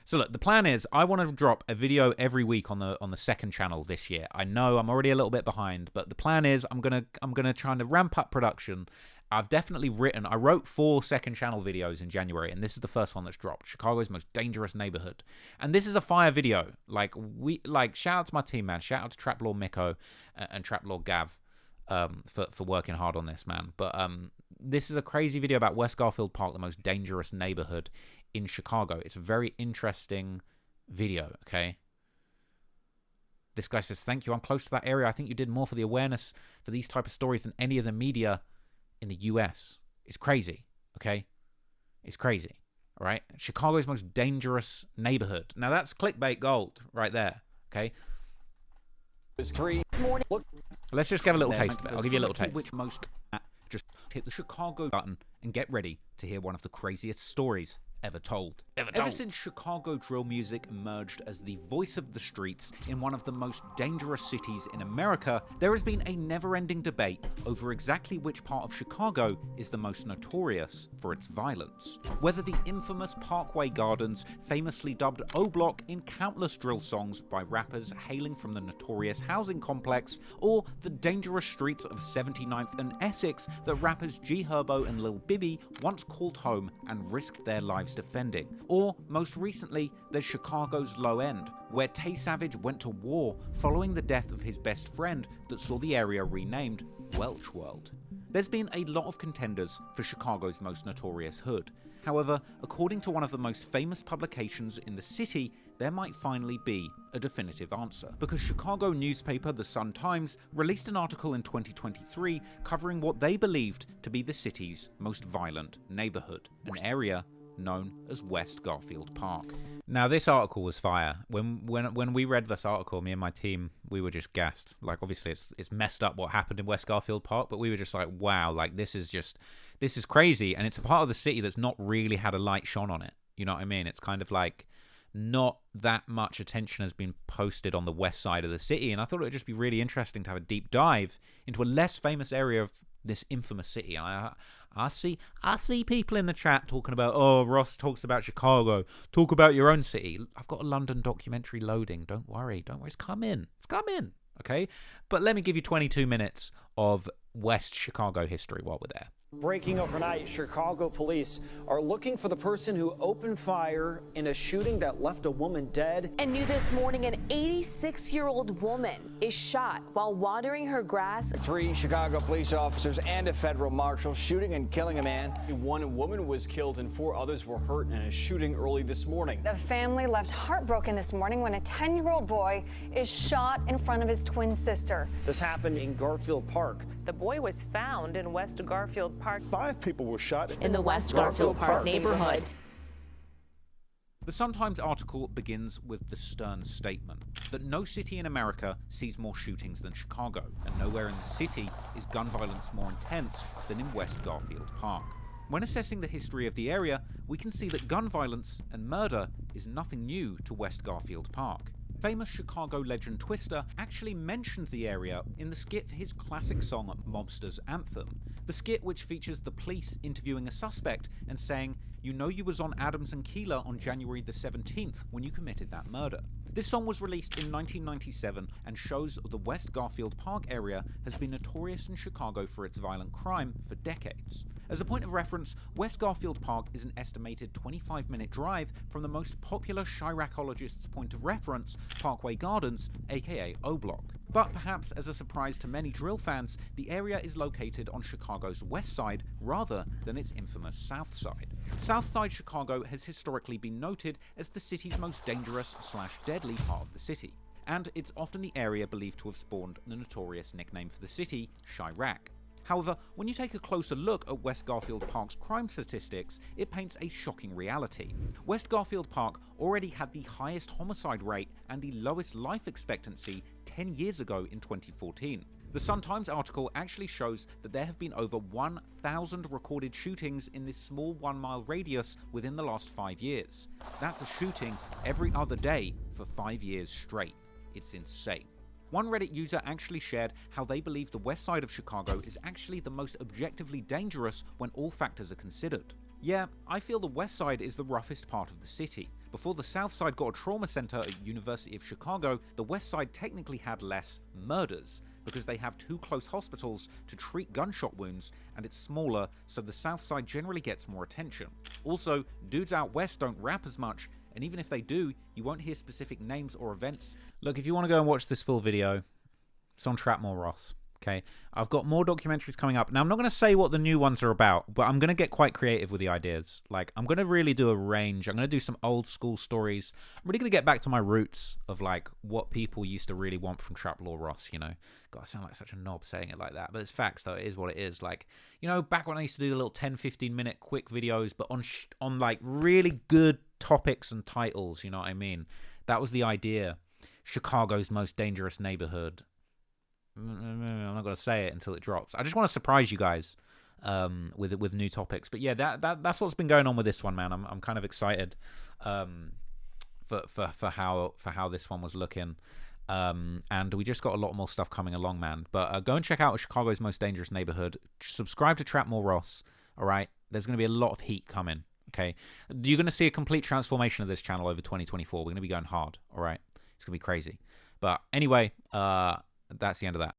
So look, the plan is I want to drop a video every week on the second channel this year. I know I'm already a little bit behind, but the plan is I'm gonna try to ramp up production. I've definitely I wrote 4 second channel videos in January, and this is the first one that's dropped. Chicago's most dangerous neighborhood. And this is a fire video. Shout out to my team, man. Shout out to Trap Lord Miko and Trap Lord Gav for working hard on this, man. But this is a crazy video about West Garfield Park, the most dangerous neighborhood in Chicago. It's a very interesting video, okay? This guy says, thank you, I'm close to that area. I think you did more for the awareness for these type of stories than any of the media in the US. It's crazy, okay? It's crazy, all right? Chicago's most dangerous neighborhood. Now that's clickbait gold right there, okay? It's 3 this morning. Look. Let's just give a little taste of it. I'll give you a little taste. Which most just hit the Chicago button and get ready to hear one of the craziest stories ever told. Ever since Chicago drill music emerged as the voice of the streets in one of the most dangerous cities in America, there has been a never-ending debate over exactly which part of Chicago is the most notorious for its violence. Whether the infamous Parkway Gardens, famously dubbed O-Block in countless drill songs by rappers hailing from the notorious housing complex, or the dangerous streets of 79th and Essex that rappers G Herbo and Lil Bibby once called home and risked their lives defending. Or, most recently, there's Chicago's Low End, where Tay Savage went to war following the death of his best friend that saw the area renamed Welch World. There's been a lot of contenders for Chicago's most notorious hood. However, according to one of the most famous publications in the city, there might finally be a definitive answer. Because Chicago newspaper The Sun-Times released an article in 2023 covering what they believed to be the city's most violent neighborhood, an area known as West Garfield Park. Now, this article was fire. When we read this article, me and my team, we were just gassed. Like, obviously, it's messed up what happened in West Garfield Park, but we were just like, wow, like, this is crazy. And it's a part of the city that's not really had a light shone on it. You know what I mean? It's kind of like not that much attention has been posted on the west side of the city. And I thought it would just be really interesting to have a deep dive into a less famous area of this infamous city. And I see people in the chat talking about, oh, Ross talks about Chicago. Talk about your own city. I've got a London documentary loading. Don't worry. It's coming. Okay? But let me give you 22 minutes of West Chicago history while we're there. Breaking overnight, Chicago police are looking for the person who opened fire in a shooting that left a woman dead. And new this morning, an 86-year-old woman is shot while watering her grass. 3 Chicago police officers and a federal marshal shooting and killing a man. 1 woman was killed and 4 others were hurt in a shooting early this morning. The family left heartbroken this morning when a 10-year-old boy is shot in front of his twin sister. This happened in Garfield Park. The boy was found in West Garfield Park. 5 people were shot in the West Garfield Park neighborhood. The Sun-Times article begins with the stern statement that no city in America sees more shootings than Chicago, and nowhere in the city is gun violence more intense than in West Garfield Park. When assessing the history of the area, we can see that gun violence and murder is nothing new to West Garfield Park. Famous Chicago legend Twister actually mentioned the area in the skit for his classic song Mobster's Anthem. The skit, which features the police interviewing a suspect and saying, "You know you was on Adams and Keeler on January the 17th when you committed that murder." This song was released in 1997 and shows the West Garfield Park area has been notorious in Chicago for its violent crime for decades. As a point of reference, West Garfield Park is an estimated 25-minute drive from the most popular Chiracologists' point of reference, Parkway Gardens, aka O-Block. But perhaps as a surprise to many drill fans, the area is located on Chicago's west side rather than its infamous south side. Southside Chicago has historically been noted as the city's most dangerous/deadly part of the city, and it's often the area believed to have spawned the notorious nickname for the city, Chirac. However, when you take a closer look at West Garfield Park's crime statistics, it paints a shocking reality. West Garfield Park already had the highest homicide rate and the lowest life expectancy 10 years ago in 2014. The Sun-Times article actually shows that there have been over 1,000 recorded shootings in this small 1-mile radius within the last 5 years. That's a shooting every other day for 5 years straight. It's insane. One Reddit user actually shared how they believe the west side of Chicago is actually the most objectively dangerous when all factors are considered. Yeah, I feel the west side is the roughest part of the city, Before the South Side got a trauma center at University of Chicago, the West Side technically had less murders, because they have 2 close hospitals to treat gunshot wounds, and it's smaller, so the South Side generally gets more attention. Also, dudes out west don't rap as much, and even if they do, you won't hear specific names or events. Look, if you want to go and watch this full video, it's on Trapmore Ross. Okay, I've got more documentaries coming up. Now, I'm not going to say what the new ones are about, but I'm going to get quite creative with the ideas. Like, I'm going to really do a range. I'm going to do some old school stories. I'm really going to get back to my roots of, like, what people used to really want from Trapmore Ross, you know. God, I sound like such a knob saying it like that, but it's facts, though. It is what it is. Like, you know, back when I used to do the little 10, 15-minute quick videos, but on like, really good topics and titles, you know what I mean? That was the idea. Chicago's most dangerous neighborhood. I'm not going to say it until it drops. I just want to surprise you guys with new topics. But yeah, that's what's been going on with this one, man. I'm kind of excited for how this one was looking. And we just got a lot more stuff coming along, man. But go and check out Chicago's Most Dangerous Neighborhood. Subscribe to Trapmore Ross, all right? There's going to be a lot of heat coming, okay? You're going to see a complete transformation of this channel over 2024. We're going to be going hard, all right? It's going to be crazy. But anyway, that's the end of that.